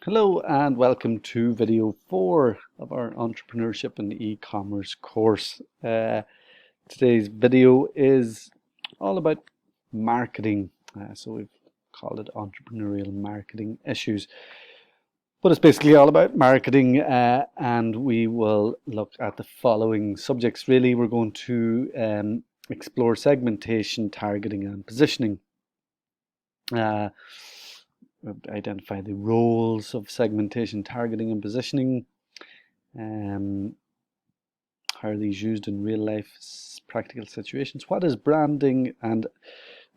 Hello and welcome to video 4 of our entrepreneurship and e-commerce course. Today's video is all about marketing. So we've called it entrepreneurial marketing issues. But it's basically all about marketing, and we will look at the following subjects. Really, we're going to explore segmentation, targeting and positioning. Identify the roles of segmentation, targeting and positioning. How are these used in real life practical situations? What is branding? And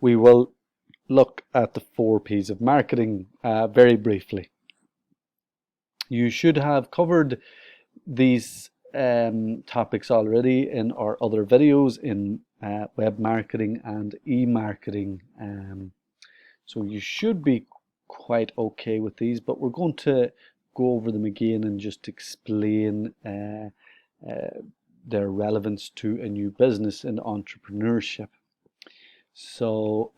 we will look at the 4 P's of marketing very briefly. You should have covered these topics already in our other videos in web marketing and e-marketing. So you should be quite okay with these, but we're going to go over them again and just explain their relevance to a new business in entrepreneurship. So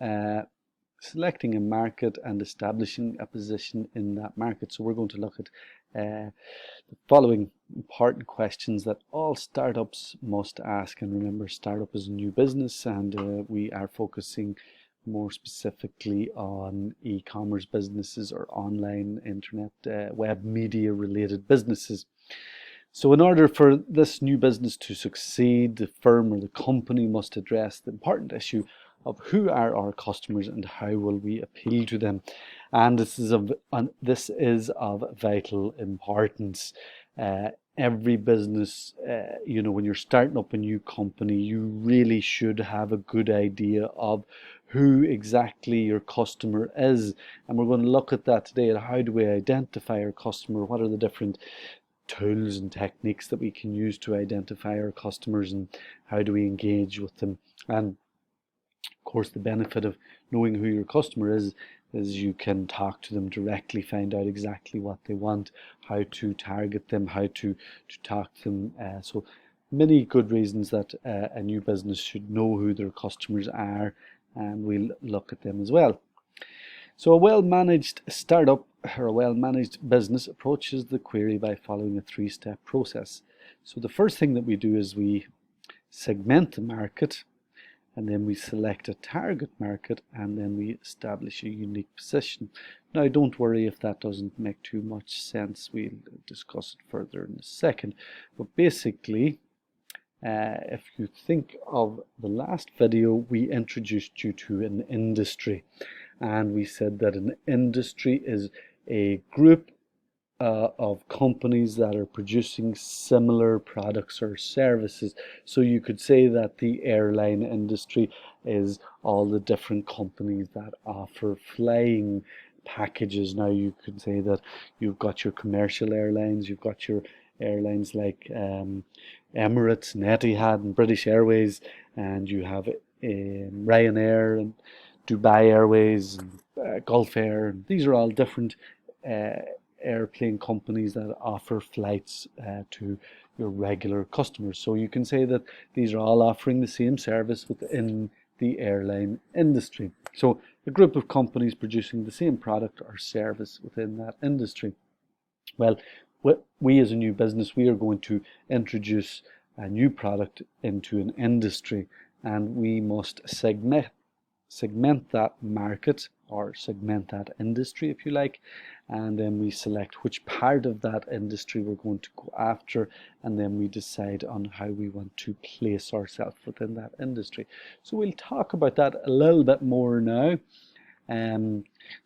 selecting a market and establishing a position in that market. So we're going to look at the following important questions that all startups must ask. And remember, startup is a new business, and we are focusing more specifically on e-commerce businesses or online internet web media related businesses. So in order for this new business to succeed, the firm or the company must address the important issue of who are our customers and how will we appeal to them. And this is of vital importance. Every business, when you're starting up a new company, you really should have a good idea of who exactly your customer is. And we're going to look at that today. How do we identify our customer? What are the different tools and techniques that we can use to identify our customers, and how do we engage with them? And of course, the benefit of knowing who your customer is you can talk to them directly, find out exactly what they want, how to target them, how to talk to them. So many good reasons that a new business should know who their customers are, and we'll look at them as well. So a well-managed startup or a well-managed business approaches the query by following a 3-step process. So the first thing that we do is we segment the market, and then we select a target market, and then we establish a unique position. Now, don't worry if that doesn't make too much sense. We'll discuss it further in a second. But basically, if you think of the last video, we introduced you to an industry, and we said that an industry is a group of companies that are producing similar products or services. So you could say that the airline industry is all the different companies that offer flying packages. Now you could say that you've got your commercial airlines, you've got your airlines like Emirates and Etihad and British Airways, and you have Ryanair and Dubai Airways and Gulf Air. And these are all different airplane companies that offer flights to your regular customers. So you can say that these are all offering the same service within the airline industry. So a group of companies producing the same product or service within that industry. Well, we as a new business, we are going to introduce a new product into an industry, and we must segment that market or segment that industry, if you like, and then we select which part of that industry we're going to go after, and then we decide on how we want to place ourselves within that industry. So we'll talk about that a little bit more now.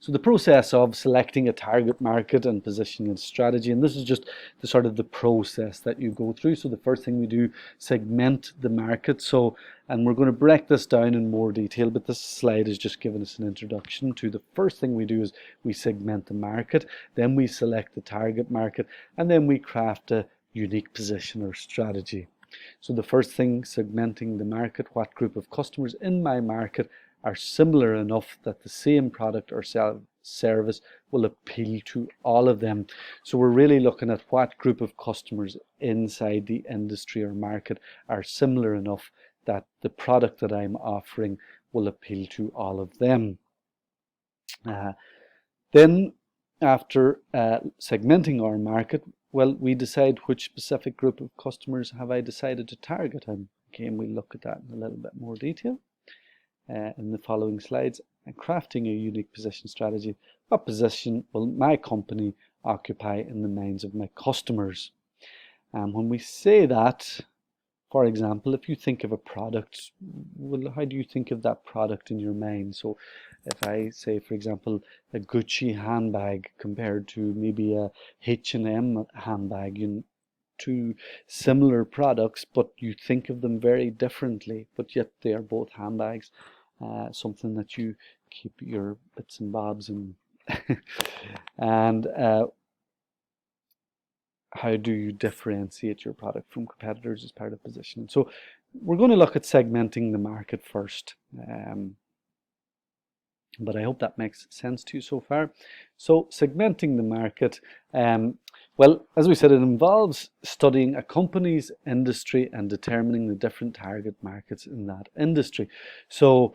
So the process of selecting a target market and positioning a strategy, and this is just the sort of the process that you go through. So the first thing we do, segment the market. So, and we're going to break this down in more detail, but this slide is just giving us an introduction to the first thing we do is we segment the market, then we select the target market, and then we craft a unique position or strategy. So the first thing, segmenting the market, what group of customers in my market are similar enough that the same product or service will appeal to all of them. So we're really looking at what group of customers inside the industry or market are similar enough that the product that I'm offering will appeal to all of them. Then after segmenting our market, well, we decide which specific group of customers have I decided to target. And again, we'll look at that in a little bit more detail in the following slides. And crafting a unique position strategy. What position will my company occupy in the minds of my customers? And when we say that, for example, if you think of a product, well, how do you think of that product in your mind? So if I say, for example, a Gucci handbag compared to maybe a H&M handbag, two similar products, but you think of them very differently, but yet they are both handbags, something that you keep your bits and bobs in. And how do you differentiate your product from competitors as part of positioning? So we're going to look at segmenting the market first. But I hope that makes sense to you so far. So segmenting the market, well, as we said, it involves studying a company's industry and determining the different target markets in that industry. So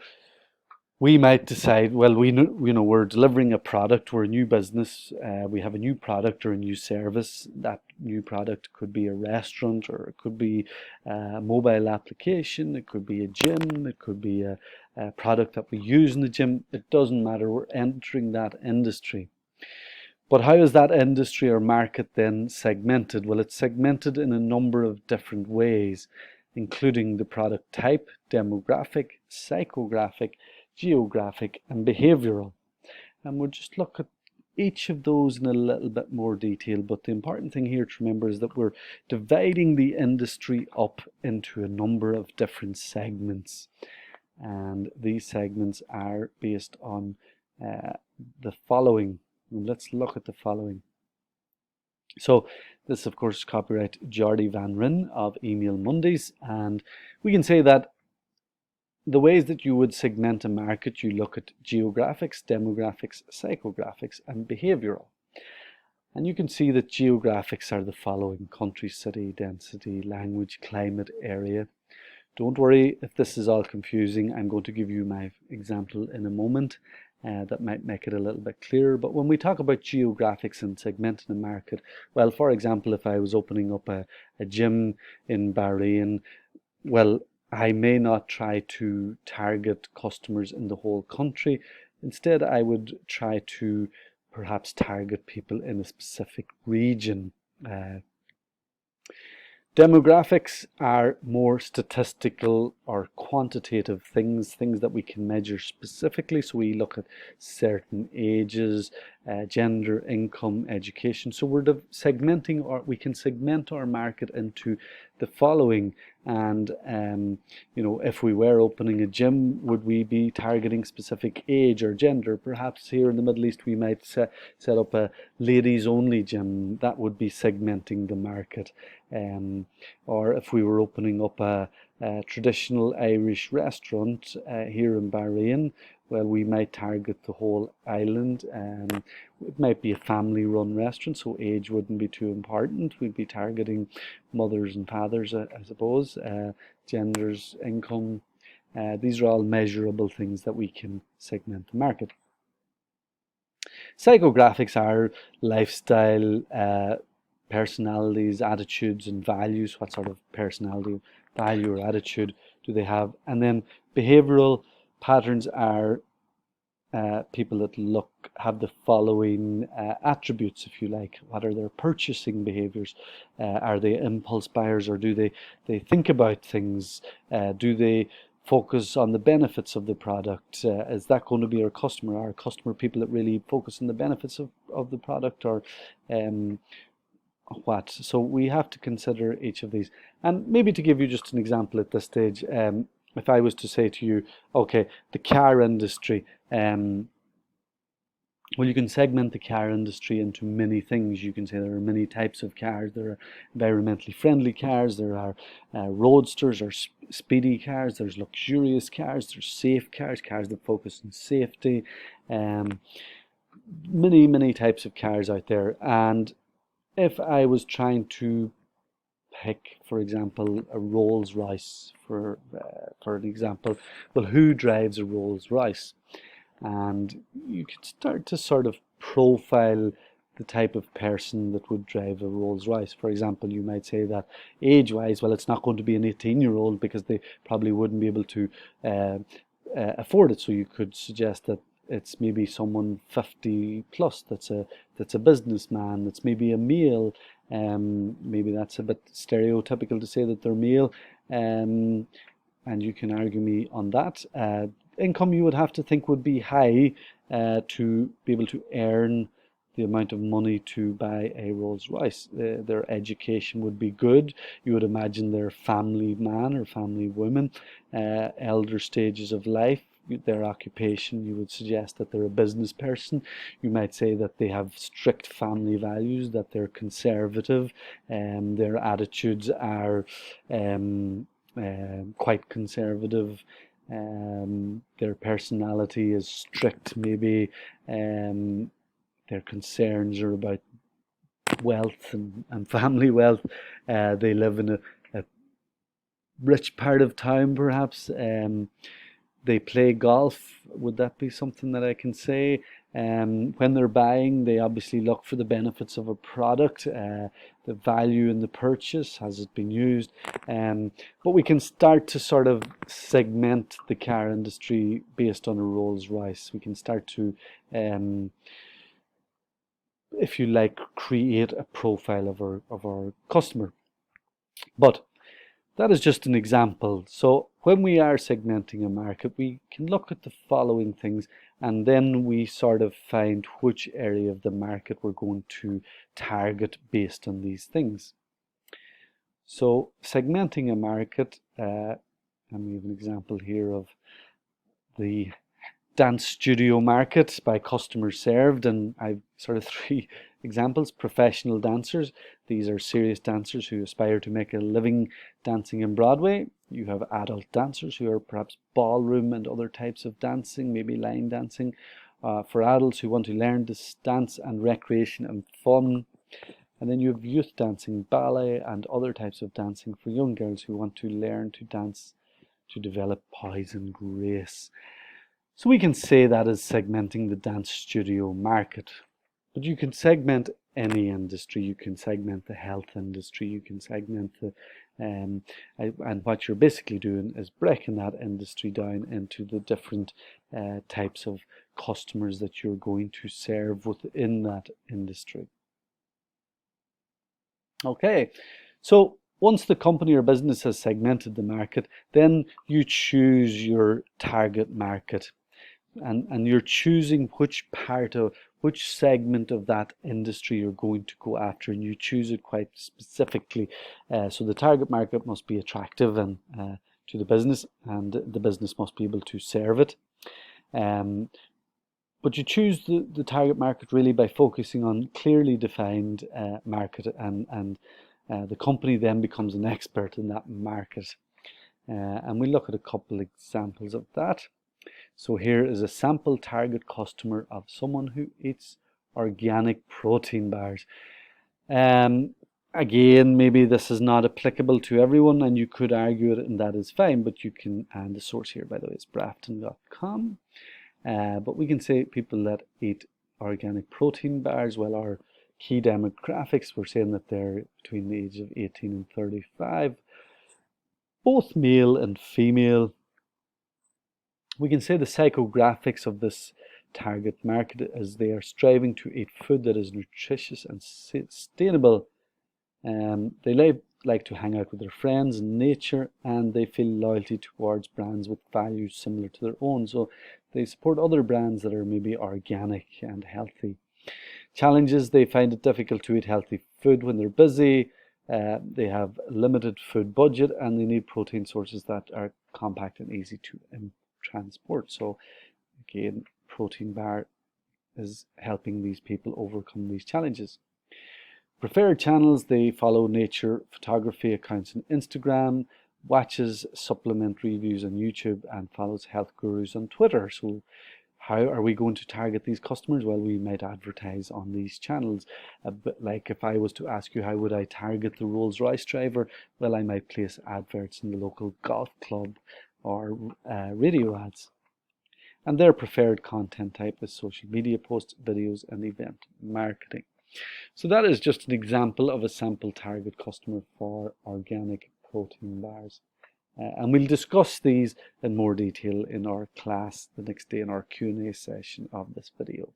we might decide, well, we're delivering a product, we're a new business, we have a new product or a new service. That new product could be a restaurant, or it could be a mobile application, it could be a gym, it could be a product that we use in the gym. It doesn't matter, we're entering that industry. But how is that industry or market then segmented? Well, it's segmented in a number of different ways, including the product type, demographic, psychographic, geographic, and behavioral. And we'll just look at each of those in a little bit more detail. But the important thing here to remember is that we're dividing the industry up into a number of different segments. And these segments are based on the following. And let's look at the following. So this, of course, is copyright Jordi Van Ryn of Email Mondays. And we can say that the ways that you would segment a market, you look at geographics, demographics, psychographics, and behavioral. And you can see that geographics are the following: country, city, density, language, climate, area. Don't worry if this is all confusing. I'm going to give you my example in a moment that might make it a little bit clearer. But when we talk about geographics and segmenting a market, well, for example, if I was opening up a gym in Bahrain, well, I may not try to target customers in the whole country. Instead, I would try to perhaps target people in a specific region. Demographics are more statistical or quantitative things that we can measure specifically. So we look at certain ages, gender, income, education. So we're segmenting, or we can segment our market into the following. And if we were opening a gym, would we be targeting specific age or gender? Perhaps here in the Middle East we might set up a ladies only gym. That would be segmenting the market. Or if we were opening up a traditional Irish restaurant here in Bahrain, well, we might target the whole island. It might be a family-run restaurant, so age wouldn't be too important. We'd be targeting mothers and fathers, I suppose, genders, income. These are all measurable things that we can segment the market. Psychographics are lifestyle, personalities, attitudes, and values. What sort of personality, value, or attitude do they have? And then behavioral patterns are people that have the following attributes, if you like. What are their purchasing behaviors? Are they impulse buyers, or do they think about things? Do they focus on the benefits of the product? Is that going to be our customer? Are our customer people that really focus on the benefits of the product, or what? So we have to consider each of these. And maybe to give you just an example at this stage, if I was to say to you, okay, the car industry, well, you can segment the car industry into many things. You can say there are many types of cars. There are environmentally friendly cars, there are roadsters or speedy cars, there's luxurious cars, there's safe cars, cars that focus on safety, many types of cars out there. And if I was trying to pick, for example, a Rolls Royce for an example, well, who drives a Rolls Royce? And you could start to sort of profile the type of person that would drive a Rolls Royce. For example, you might say that age-wise, well, it's not going to be an 18-year-old because they probably wouldn't be able to afford it. So you could suggest that it's maybe someone 50 plus that's a businessman, that's maybe a male. Maybe that's a bit stereotypical to say that they're male, and you can argue me on that. Income you would have to think would be high to be able to earn the amount of money to buy a Rolls Royce. Their education would be good. You would imagine they're family man or family woman, elder stages of life. Their occupation, you would suggest that they're a business person. You might say that they have strict family values, that they're conservative, and their attitudes are quite conservative. Their personality is strict, maybe. Their concerns are about wealth and family wealth. They live in a rich part of town, perhaps. They play golf. Would that be something that I can say? When they're buying, they obviously look for the benefits of a product, the value in the purchase, has it been used? But we can start to sort of segment the car industry based on a Rolls Royce. We can start to, if you like, create a profile of our customer. But that is just an example. So when we are segmenting a market, we can look at the following things, and then we sort of find which area of the market we're going to target based on these things. So segmenting a market, and we have an example here of the dance studio market by customers served, and I've sort of three examples. Professional dancers. These are serious dancers who aspire to make a living dancing in Broadway. You have adult dancers who are perhaps ballroom and other types of dancing, maybe line dancing, for adults who want to learn this dance and recreation and fun. And then you have youth dancing, ballet and other types of dancing for young girls who want to learn to dance to develop poise and grace. So we can say that is segmenting the dance studio market. But you can segment any industry. You can segment the health industry. You can segment the, and what you're basically doing is breaking that industry down into the different types of customers that you're going to serve within that industry. Okay, so once the company or business has segmented the market, then you choose your target market. And you're choosing which segment of that industry you're going to go after, and you choose it quite specifically. So the target market must be attractive and to the business, and the business must be able to serve it. But you choose the target market really by focusing on clearly defined market, and the company then becomes an expert in that market. And we look at a couple examples of that. So here is a sample target customer of someone who eats organic protein bars. Again, maybe this is not applicable to everyone, and you could argue it, and that is fine, but you can, and the source here, by the way, is brafton.com. But we can say people that eat organic protein bars. Well, our key demographics, we're saying that they're between the age of 18 and 35, both male and female. We can say the psychographics of this target market is they are striving to eat food that is nutritious and sustainable. They like to hang out with their friends in nature, and they feel loyalty towards brands with values similar to their own. So they support other brands that are maybe organic and healthy. Challenges: they find it difficult to eat healthy food when they're busy. They have limited food budget, and they need protein sources that are compact and easy to transport. So again, protein bar is helping these people overcome these challenges. Preferred channels: they follow nature photography accounts on Instagram, watches supplement reviews on YouTube, and follows health gurus on Twitter. So how are we going to target these customers? Well, we might advertise on these channels. But like if I was to ask you how would I target the Rolls Royce driver, well, I might place adverts in the local golf club or radio ads. And their preferred content type is social media posts, videos, and event marketing. So that is just an example of a sample target customer for organic protein bars. And we'll discuss these in more detail in our class the next day in our Q&A session of this video.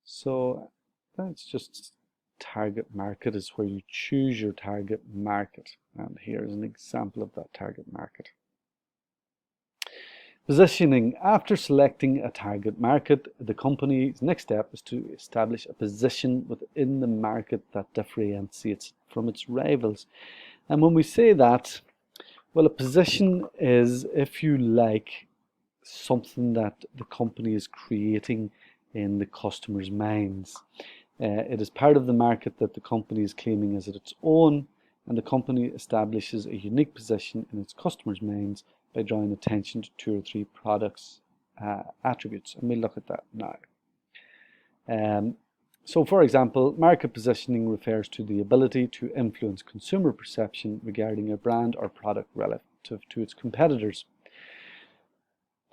So that's just target market is where you choose your target market. And here's an example of that target market. Positioning. After selecting a target market, the company's next step is to establish a position within the market that differentiates from its rivals. And when we say that, well, a position is, if you like, something that the company is creating in the customer's minds. It is part of the market that the company is claiming as its own, and the company establishes a unique position in its customers' minds by drawing attention to 2 or 3 products attributes, and we'll look at that now. So for example, market positioning refers to the ability to influence consumer perception regarding a brand or product relative to its competitors.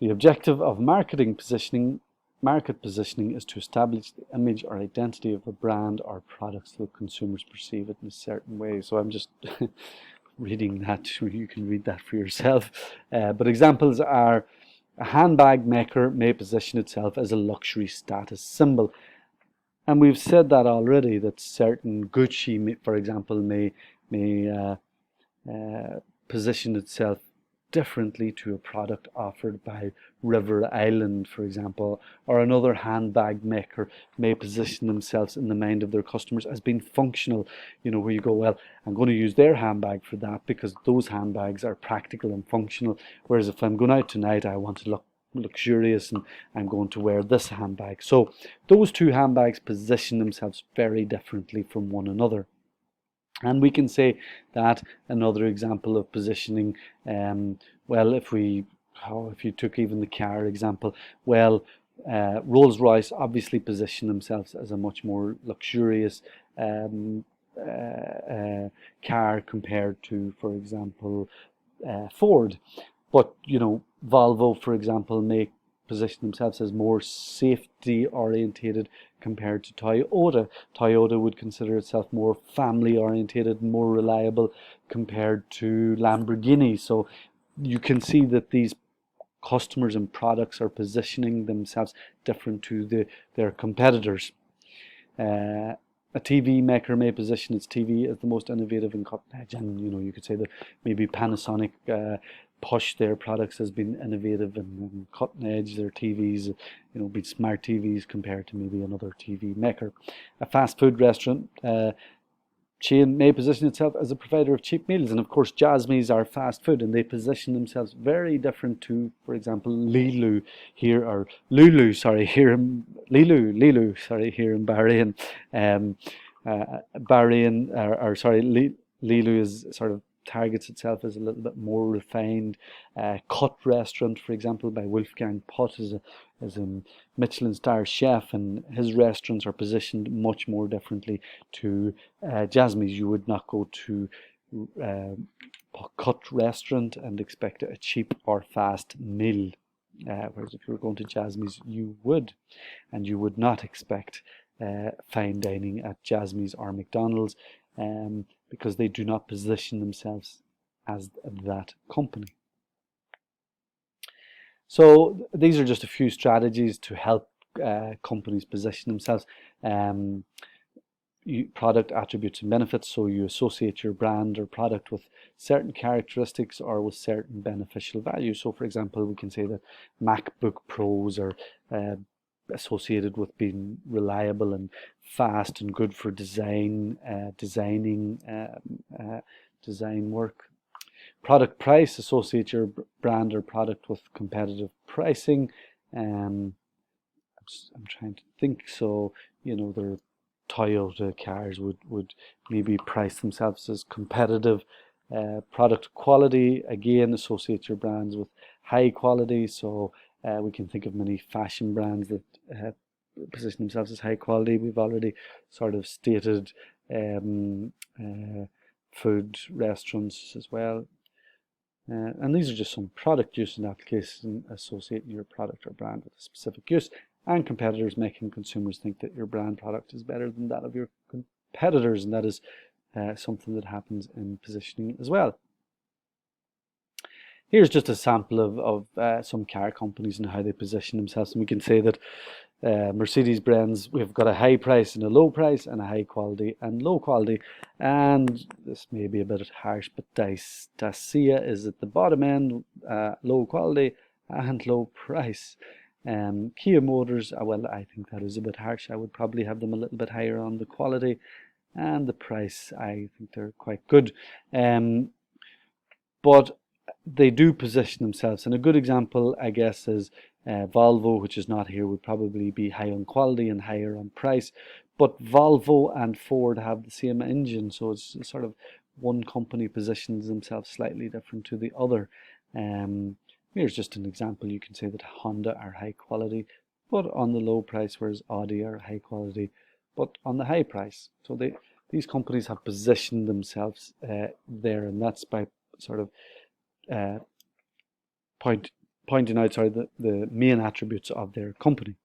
The objective of market positioning is to establish the image or identity of a brand or product so that consumers perceive it in a certain way. So I'm just reading that, you can read that for yourself. But examples are: a handbag maker may position itself as a luxury status symbol. And we've said that already, that certain Gucci, for example, may position itself differently to a product offered by River Island, for example, or another handbag maker may position themselves in the mind of their customers as being functional, where you go, well, I'm going to use their handbag for that because those handbags are practical and functional, whereas if I'm going out tonight, I want to look luxurious and I'm going to wear this handbag. So those 2 handbags position themselves very differently from one another. And we can say that another example of positioning, well, if you took even the car example, well, Rolls-Royce obviously position themselves as a much more luxurious car compared to, for example, Ford. But Volvo, for example, may position themselves as more safety orientated compared to Toyota. Toyota would consider itself more family orientated, more reliable compared to Lamborghini. So you can see that these customers and products are positioning themselves different to their competitors. A TV maker may position its TV as the most innovative and cutting edge, and you could say that maybe Panasonic push their products as being innovative and cutting edge. Their TVs, be smart TVs compared to maybe another TV maker. A fast food restaurant chain may position itself as a provider of cheap meals, and of course Jasmines are fast food, and they position themselves very different to, for example, Lulu here in Bahrain. Lulu is sort of targets itself as a little bit more refined. Cut restaurant, for example, by Wolfgang Putt is a Michelin star chef, and his restaurants are positioned much more differently to Jasmine's. You would not go to Cut restaurant and expect a cheap or fast meal, whereas if you were going to Jasmine's, you would, and you would not expect fine dining at Jasmine's or McDonald's, because they do not position themselves as that company. So these are just a few strategies to help companies position themselves. Product attributes and benefits, so you associate your brand or product with certain characteristics or with certain beneficial values. So for example, we can say that MacBook Pros are associated with being reliable and fast and good for design work. Product price, associate your brand or product with competitive pricing. I'm trying to think. So their Toyota cars would maybe price themselves as competitive. Product quality, again, associate your brands with high quality. So we can think of many fashion brands that position themselves as high quality. We've already sort of stated food restaurants as well. And these are just some product use and application associating your product or brand with a specific use, and competitors making consumers think that your brand product is better than that of your competitors, and that is something that happens in positioning as well. Here's just a sample of some car companies and how they position themselves, and we can say that Mercedes-Benz, we've got a high price and a low price, and a high quality and low quality. And this may be a bit harsh, but Dacia is at the bottom end, low quality and low price. Kia Motors, well, I think that is a bit harsh. I would probably have them a little bit higher on the quality, and the price, I think they're quite good. But they do position themselves, and a good example, I guess, is Volvo, which is not here, would probably be high on quality and higher on price. But Volvo and Ford have the same engine, so it's sort of one company positions themselves slightly different to the other. Here's just an example. You can say that Honda are high quality, but on the low price, whereas Audi are high quality, but on the high price. So these companies have positioned themselves there, and that's by sort of pointing out the main attributes of their company.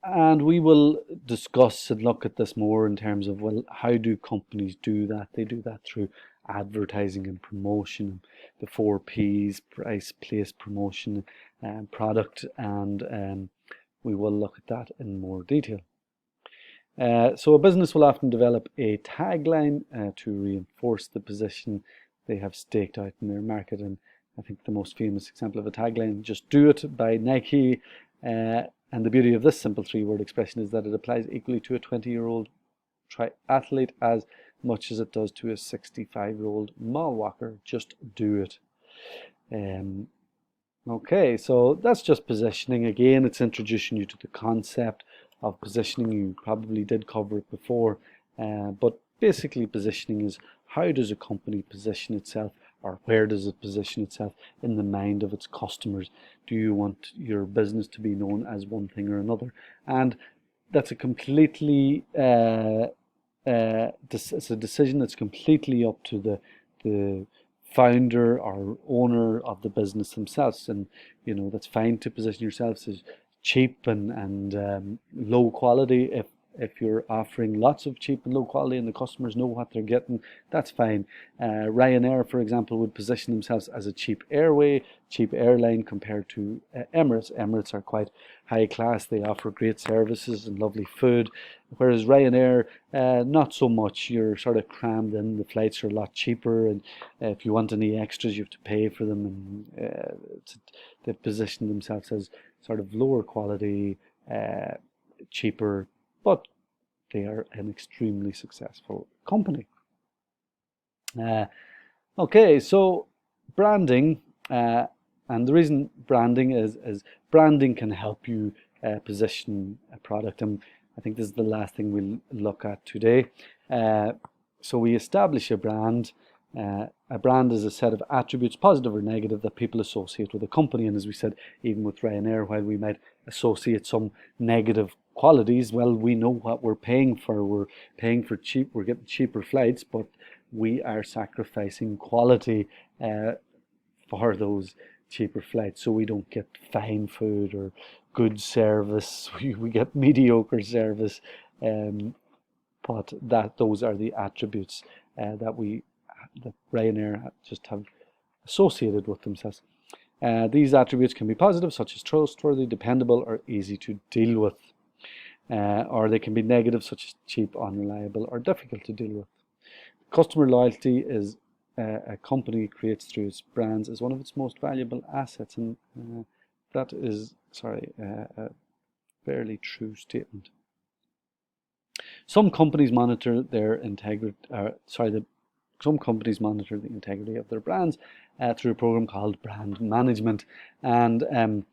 And we will discuss and look at this more in terms of, well, how do companies do that? They do that through advertising and promotion, the 4 Ps: price, place, promotion, product, and we will look at that in more detail. So a business will often develop a tagline to reinforce the position they have staked out in their market. And I think the most famous example of a tagline, "Just Do It" by Nike. And the beauty of this simple 3-word expression is that it applies equally to a 20-year-old triathlete as much as it does to a 65-year-old mall walker. Just do it. Okay, so that's just positioning. Again, it's introducing you to the concept of positioning. You probably did cover it before, but basically positioning is, how does a company position itself, or where does it position itself in the mind of its customers? Do you want your business to be known as one thing or another? And that's a completely it's a decision that's completely up to the founder or owner of the business themselves. And that's fine to position yourselves as cheap and low quality. If you're offering lots of cheap and low quality and the customers know what they're getting, that's fine. Ryanair, for example, would position themselves as a cheap airline compared to Emirates. Emirates are quite high class. They offer great services and lovely food, whereas Ryanair, not so much. You're sort of crammed in. The flights are a lot cheaper, and if you want any extras, you have to pay for them. And they've positioned themselves as sort of lower quality, cheaper, but they are an extremely successful company. Okay, so branding, and the reason branding is branding can help you position a product, and I think this is the last thing we'll look at today. So we establish a brand. A brand is a set of attributes, positive or negative, that people associate with a company. And as we said, even with Ryanair, while we might associate some negative qualities, well, we know what we're paying for. We're paying for cheap, we're getting cheaper flights, but we are sacrificing quality for those cheaper flights. So we don't get fine food or good service. We get mediocre service. But those are the attributes that Ryanair just have associated with themselves. These attributes can be positive, such as trustworthy, dependable, or easy to deal with. Or they can be negative, such as cheap, unreliable, or difficult to deal with. Customer loyalty is a company creates through its brands as one of its most valuable assets, and that is, a fairly true statement. Some companies monitor their integrity. Some companies monitor the integrity of their brands through a program called brand management, and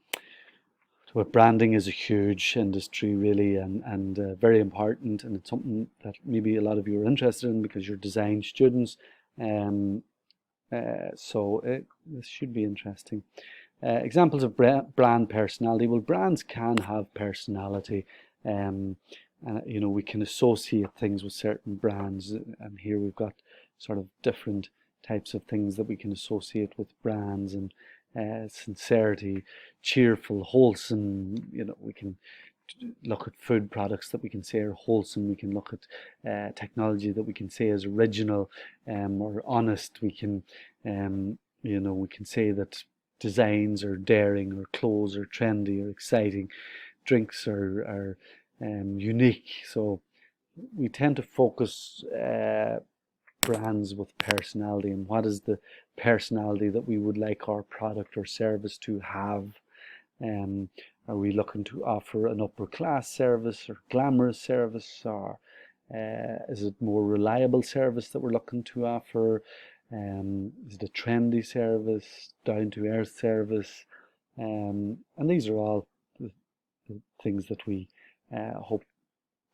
so branding is a huge industry, really, and very important, and it's something that maybe a lot of you are interested in because you're design students. So this should be interesting. Examples of brand personality. Well, brands can have personality. We can associate things with certain brands, and here we've got sort of different types of things that we can associate with brands, and sincerity, cheerful, wholesome. We can look at food products that we can say are wholesome. We can look at technology that we can say is original, or honest. We can we can say that designs are daring, or clothes are trendy or exciting. Drinks are unique. So we tend to focus brands with personality, and what is the personality that we would like our product or service to have. Are we looking to offer an upper class service or glamorous service, or is it more reliable service that we're looking to offer? Is it a trendy service, down to earth service? And these are all the things that we hope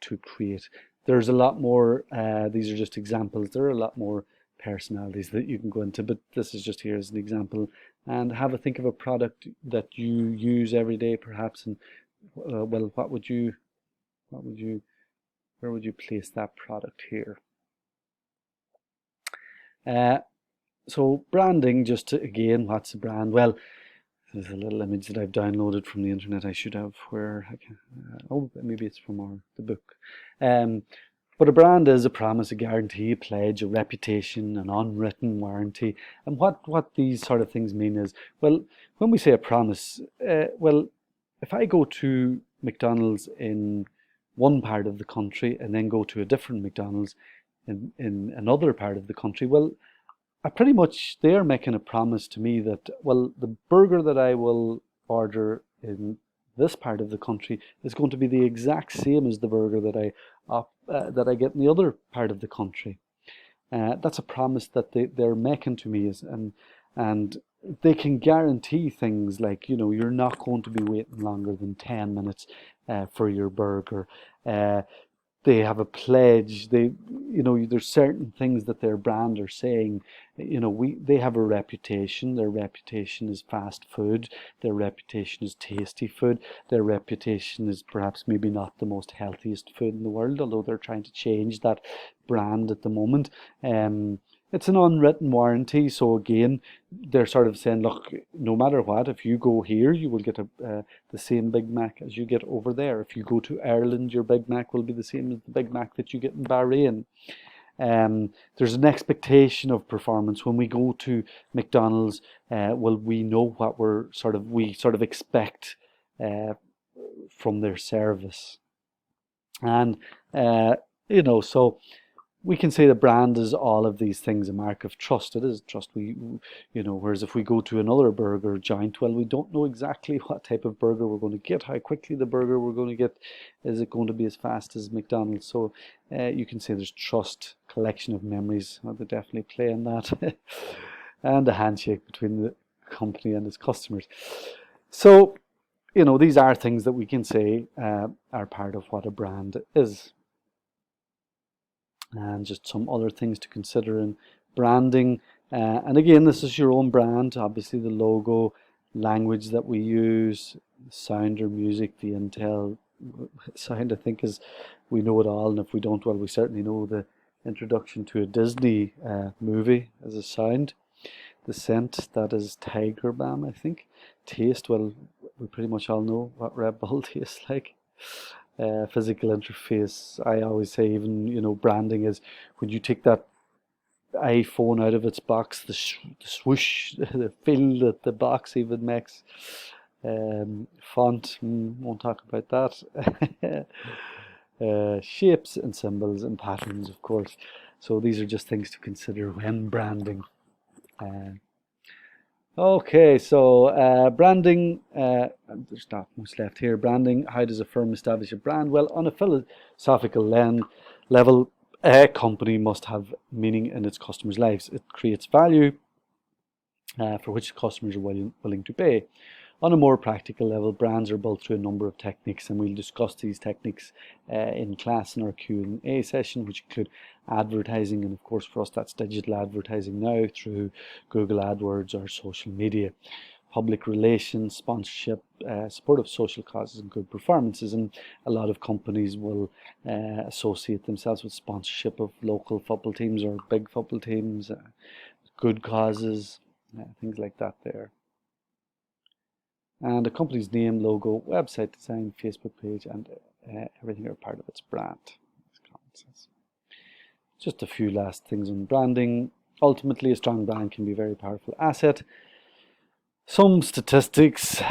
to create. There's a lot more, these are just examples. There are a lot more personalities that you can go into, but this is just here as an example. And have a think of a product that you use every day, perhaps, and well, where would you place that product here? So branding, just to, again, what's a brand? Well, there's a little image that I've downloaded from the internet. I should have where I can, oh, maybe it's from the book. But a brand is a promise, a guarantee, a pledge, a reputation, an unwritten warranty. And what these sort of things mean is, well, when we say a promise, well, if I go to McDonald's in one part of the country and then go to a different McDonald's in another part of the country, well, I pretty much, they're making a promise to me that, well, the burger that I will order in this part of the country is going to be the exact same as the burger that I get in the other part of the country. That's a promise that they're making to me, and they can guarantee things like, you're not going to be waiting longer than 10 minutes for your burger. They have a pledge. There's certain things that their brand are saying. They have a reputation. Their reputation is fast food. Their reputation is tasty food. Their reputation is perhaps maybe not the most healthiest food in the world, although they're trying to change that brand at the moment. It's an unwritten warranty. So again, they're sort of saying, look, no matter what, if you go here, you will get the same Big Mac as you get over there. If you go to Ireland, your Big Mac will be the same as the Big Mac that you get in Bahrain. There's an expectation of performance. When we go to McDonald's, well, we know what we sort of expect from their service. And, so we can say the brand is all of these things, a mark of trust. It is trust. Whereas if we go to another burger joint, well, we don't know exactly what type of burger we're going to get, how quickly the burger we're going to get, is it going to be as fast as McDonald's? So you can say there's trust, collection of memories. Well, they definitely play in that, and a handshake between the company and its customers. So, these are things that we can say are part of what a brand is. And just some other things to consider in branding. And again, this is your own brand. Obviously, the logo, language that we use, sound or music, the Intel sound, I think, is we know it all. And if we don't, well, we certainly know the introduction to a Disney movie as a sound. The scent, that is Tiger Balm, I think. Taste, well, we pretty much all know what Red Bull tastes like. Physical interface, I always say, even branding is when you take that iPhone out of its box, the swoosh, the feel that the box even makes. Font, won't talk about that. Shapes and symbols and patterns, of course. So these are just things to consider when branding. Okay, so branding, there's not much left here. Branding, how does a firm establish a brand? Well, on a philosophical level, a company must have meaning in its customers' lives. It creates value for which customers are willing to pay. On a more practical level, brands are built through a number of techniques, and we'll discuss these techniques in class in our Q&A session, which include advertising, and of course for us that's digital advertising now through Google AdWords or social media. public relations, sponsorship, support of social causes, and good performances. And a lot of companies will associate themselves with sponsorship of local football teams or big football teams, good causes, things like that there. And a company's name, logo, website design, Facebook page, and everything are part of its brand. Just a few last things on branding. Ultimately, a strong brand can be a very powerful asset. Some statistics,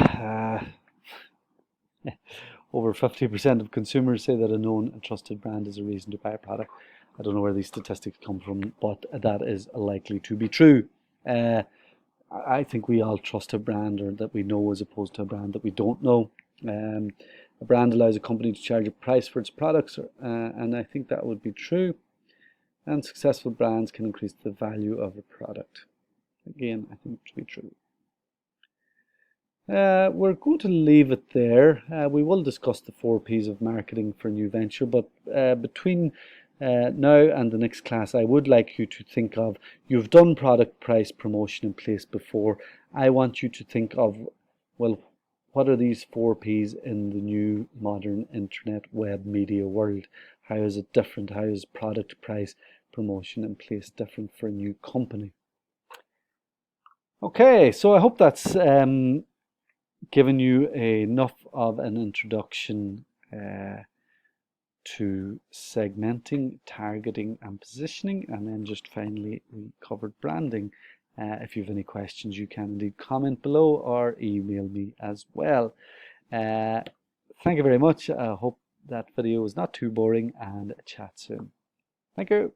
over 50% of consumers say that a known and trusted brand is a reason to buy a product. I don't know where these statistics come from, but that is likely to be true. I think we all trust a brand or that we know as opposed to a brand that we don't know. A brand allows a company to charge a price for its products, and I think that would be true. And successful brands can increase the value of a product. Again, I think to be true. We're going to leave it there. We will discuss the 4 P's of marketing for a new venture, but between now and the next class, I would like you to think of, you've done product, price, promotion, and place before. I want you to think of, well, what are these 4 P's in the new modern internet web media world? How is it different? How is product, price, promotion, and place different for a new company? Okay, so I hope that's given you enough of an introduction to segmenting, targeting, and positioning. And then just finally, we covered branding. If you have any questions, you can indeed comment below or email me as well. Thank you very much. I hope that video was not too boring, and chat soon. Thank you.